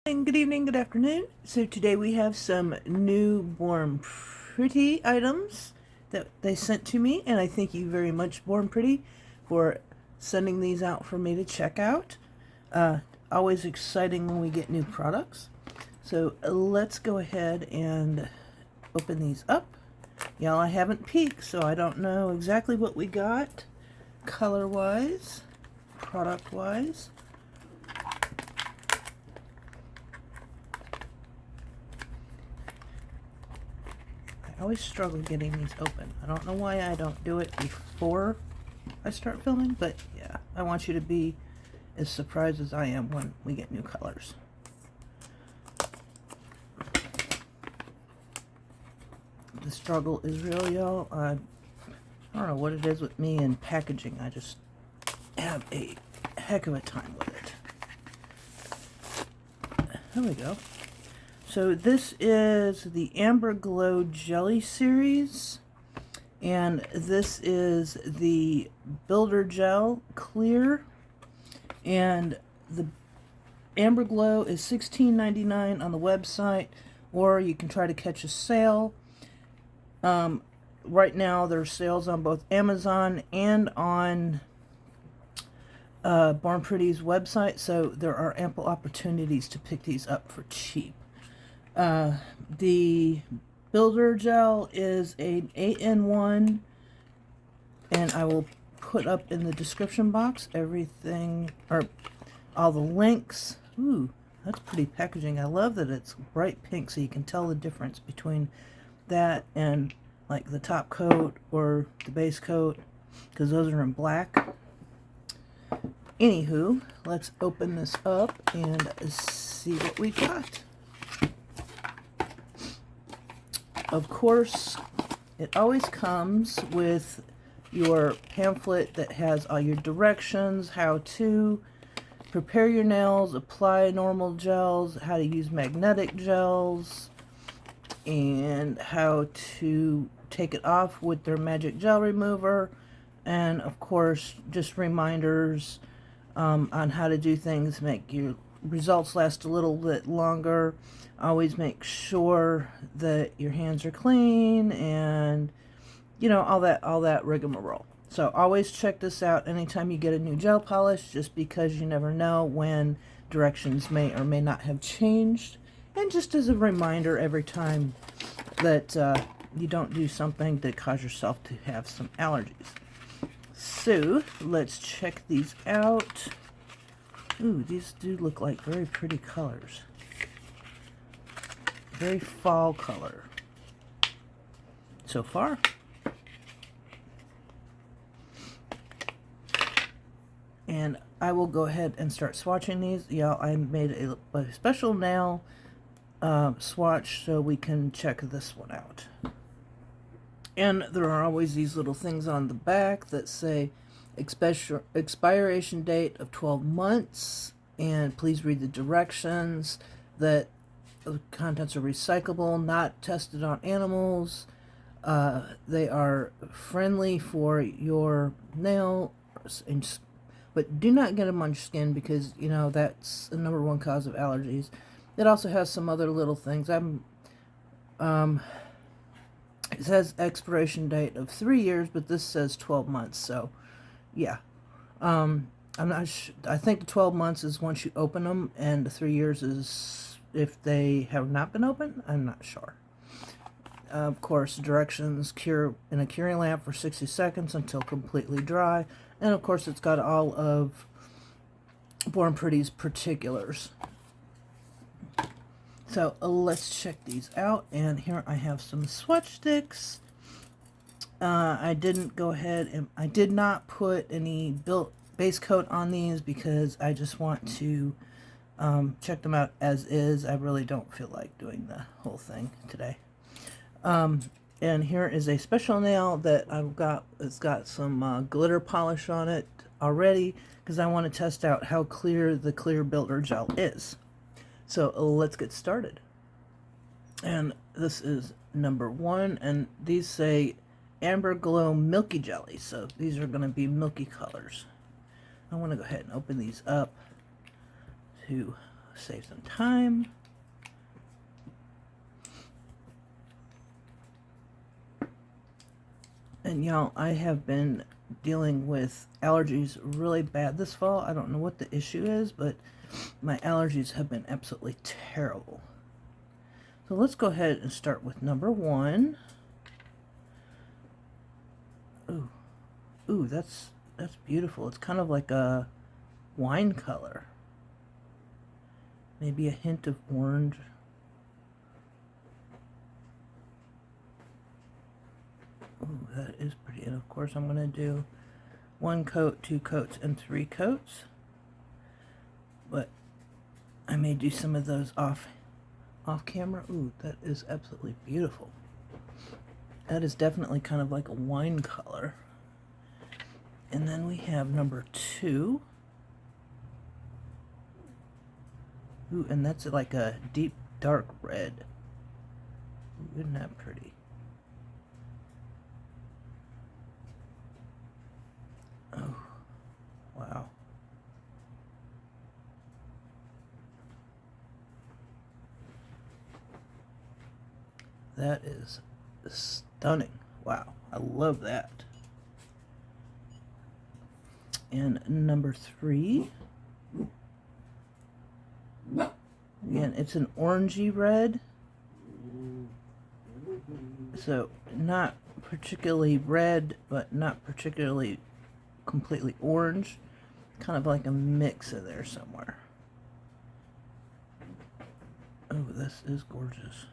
Good evening, good afternoon. So today we have some new Born Pretty items that they sent to me, and I thank you very much, Born Pretty, for sending these out for me to check out. Always exciting when we get new products. So let's go ahead and open these up. Y'all, I haven't peeked, so I don't know exactly what we got color-wise, product-wise. I always struggle getting these open. I don't know why I don't do it before I start filming, but yeah, I want you to be as surprised as I am when we get new colors. The struggle is real, y'all. I don't know what it is with me and packaging. I just have a heck of a time with it. There we go. So this is the Amber Glow Jelly series, and this is the Builder Gel Clear, and the Amber Glow is $16.99 on the website, or you can try to catch a sale. Right now there's sales on both Amazon and on Born Pretty's website, so there are ample opportunities to pick these up for cheap. The Builder Gel is an 8-in-1, and I will put up in the description box everything, or all the links. Ooh, that's pretty packaging. I love that it's bright pink, so you can tell the difference between that and like the top coat or the base coat, because those are in black. Anywho, let's open this up and see what we got. Of course, it always comes with your pamphlet that has all your directions, how to prepare your nails, apply normal gels, how to use magnetic gels, and how to take it off with their magic gel remover, and of course just reminders on how to do things, make your results last a little bit longer. Always make sure that your hands are clean, and you know, all that rigmarole. So always check this out anytime you get a new gel polish, just because you never know when directions may or may not have changed, and just as a reminder every time that you don't do something that cause yourself to have some allergies. So let's check these out. Ooh, these do look like very pretty colors. Very fall color so far. And I will go ahead and start swatching these. Y'all, I made a special nail swatch so we can check this one out. And there are always these little things on the back that say expiration date of 12 months, and please read the directions, that the contents are recyclable, not tested on animals. They are friendly for your nail, but do not get them on your skin, because you know that's the #1 cause of allergies. It also has some other little things. It says expiration date of 3 years, but this says 12 months. So, yeah. I'm not I think the 12 months is once you open them, and the 3 years is if they have not been opened. I'm not sure. Of course, directions: cure in a curing lamp for 60 seconds until completely dry. And of course, it's got all of Born Pretty's particulars. So let's check these out. And here I have some swatch sticks. I didn't go ahead and I did not put any base coat on these, because I just want to check them out as is. I really don't feel like doing the whole thing today. And here is a special nail that I've got. It's got some glitter polish on it already, because I want to test out how clear the Clear Builder Gel is. So let's get started. And this is #1, and these say Amber Glow Milky Jelly, so these are going to be milky colors. I want to go ahead and open these up to save some time. And y'all, I have been dealing with allergies really bad this fall. I don't know what the issue is, but my allergies have been absolutely terrible. So let's go ahead and start with number 1. Ooh, ooh, that's beautiful. It's kind of like a wine color. Maybe a hint of orange. Ooh, that is pretty. And of course I'm going to do 1 coat, 2 coats, and 3 coats. But I may do some of those off camera. Ooh, that is absolutely beautiful. That is definitely kind of like a wine color. And then we have number 2. Ooh, and that's like a deep dark red. Ooh, isn't that pretty? Oh, wow. That is stunning. Wow, I love that. And number 3. Again, it's an orangey red. So not particularly red, but not particularly completely orange. Kind of like a mix in there somewhere. Oh, this is gorgeous.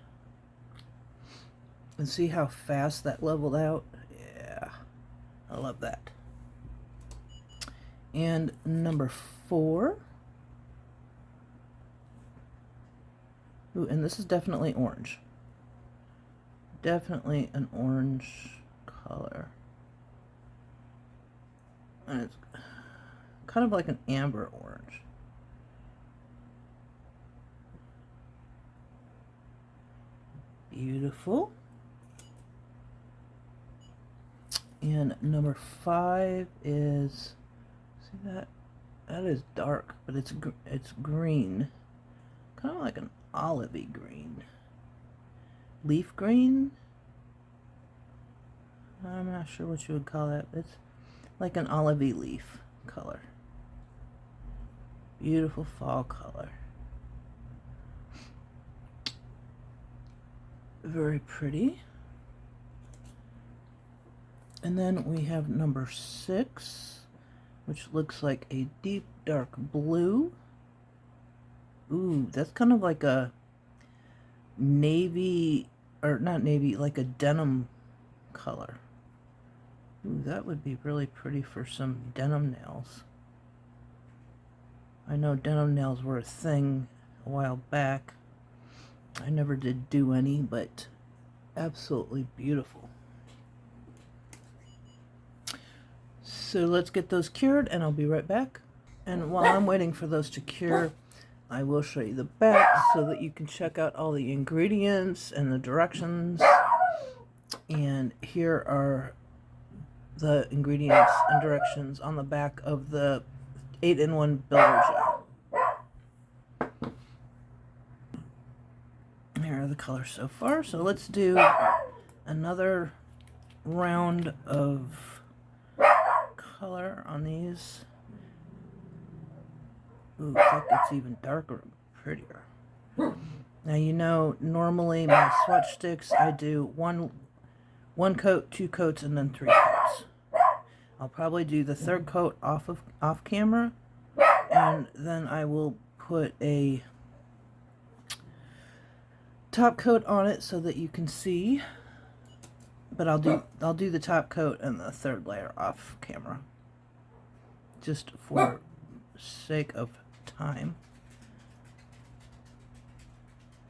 And see how fast that leveled out? Yeah, I love that. And number 4. Ooh, and this is definitely orange. Definitely an orange color. And it's kind of like an amber orange. Beautiful. And number 5 is, see that? That is dark, but it's green. Kind of like an olivey green. Leaf green? I'm not sure what you would call that. It's like an olivey leaf color. Beautiful fall color. Very pretty. And then we have number 6, which looks like a deep dark blue. Ooh, that's kind of like a navy, or not navy, like a denim color. Ooh, that would be really pretty for some denim nails. I know denim nails were a thing a while back. I never did do any, but absolutely beautiful. So let's get those cured and I'll be right back. And while I'm waiting for those to cure, I will show you the back so that you can check out all the ingredients and the directions. And here are the ingredients and directions on the back of the 8-in-1 builder gel. Here are the colors so far. So let's do another round of color on these. Ooh, that gets even darker and prettier. Now, you know, normally my swatch sticks, I do one coat, 2 coats, and then 3 coats. I'll probably do the 3rd coat off camera, and then I will put a top coat on it so that you can see. But I'll do the top coat and the 3rd layer off camera, just for sake of time.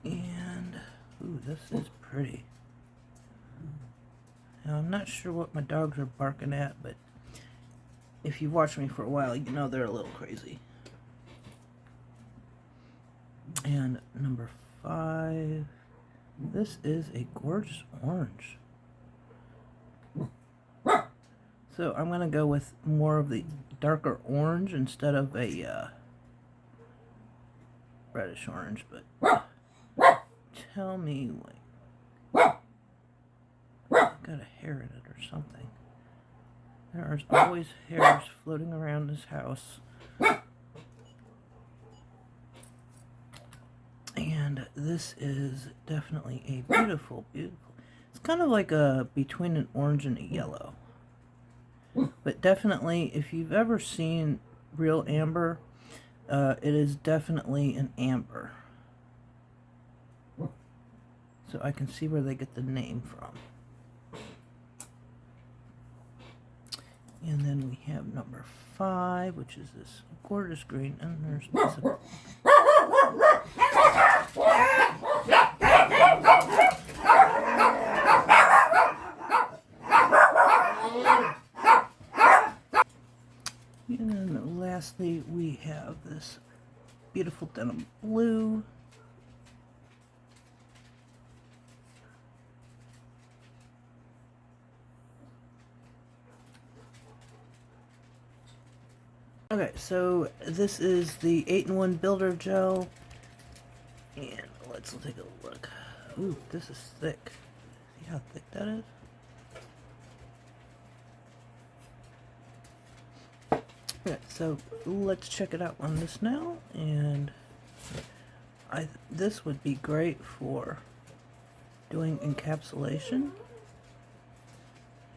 And ooh, this is pretty. Now, I'm not sure what my dogs are barking at, but if you've watched me for a while, you know they're a little crazy. And number 5, this is a gorgeous orange. So I'm going to go with more of the darker orange instead of a reddish orange, but tell me, like, got a hair in it or something. There's always hairs floating around this house. And this is definitely a beautiful, beautiful. It's kind of like a between an orange and a yellow. But definitely, if you've ever seen real amber, it is definitely an amber. So I can see where they get the name from. And then we have number 5, which is this gorgeous green. And there's some... And then lastly, we have this beautiful denim blue. Okay, so this is the 8-in-1 Builder Gel, and let's take a look. Ooh, this is thick. See how thick that is? Okay, so let's check it out on this now, and this would be great for doing encapsulation.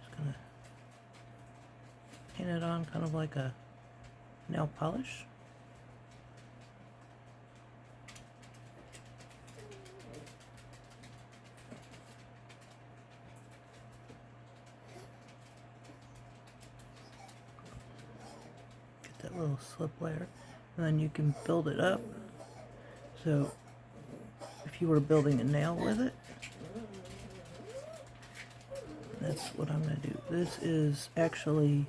Just gonna paint it on kind of like a nail polish. Get that little slip layer, and then you can build it up. So if you were building a nail with it, that's what I'm going to do. This is actually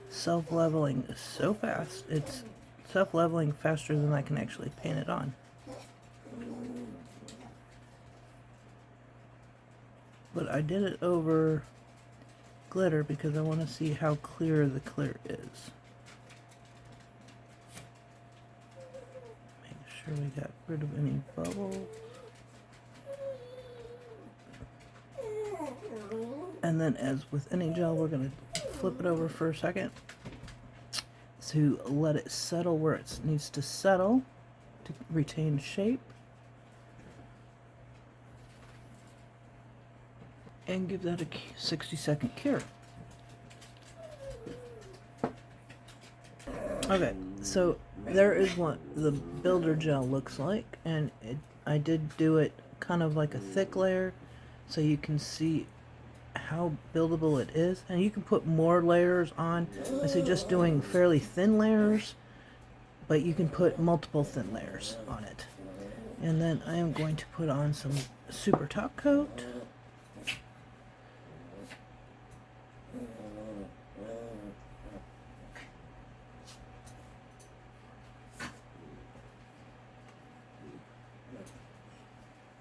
self-leveling so fast. It's self-leveling faster than I can actually paint it on. But I did it over glitter because I want to see how clear the clear is. Make sure we got rid of any bubbles. And then, as with any gel, we're going to flip it over for a second to let it settle where it needs to settle to retain shape. And give that a 60-second cure. Okay, so there is what the Builder Gel looks like, and I did do it kind of like a thick layer so you can see how buildable it is, and you can put more layers on. I suggest doing fairly thin layers, but you can put multiple thin layers on it. And then I am going to put on some super top coat.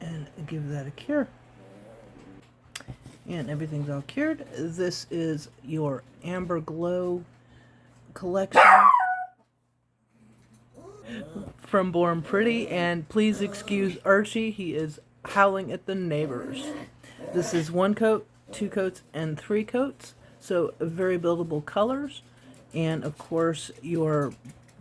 And give that a cure. And everything's all cured. This is your Amber Glow collection from Born Pretty. And please excuse Archie, he is howling at the neighbors. This is 1 coat, 2 coats, and 3 coats. So very buildable colors. And of course your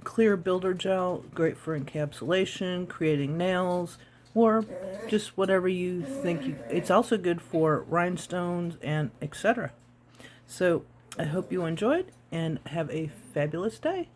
clear Builder Gel, great for encapsulation, creating nails, or just whatever you think. It's also good for rhinestones and etc. So I hope you enjoyed and have a fabulous day.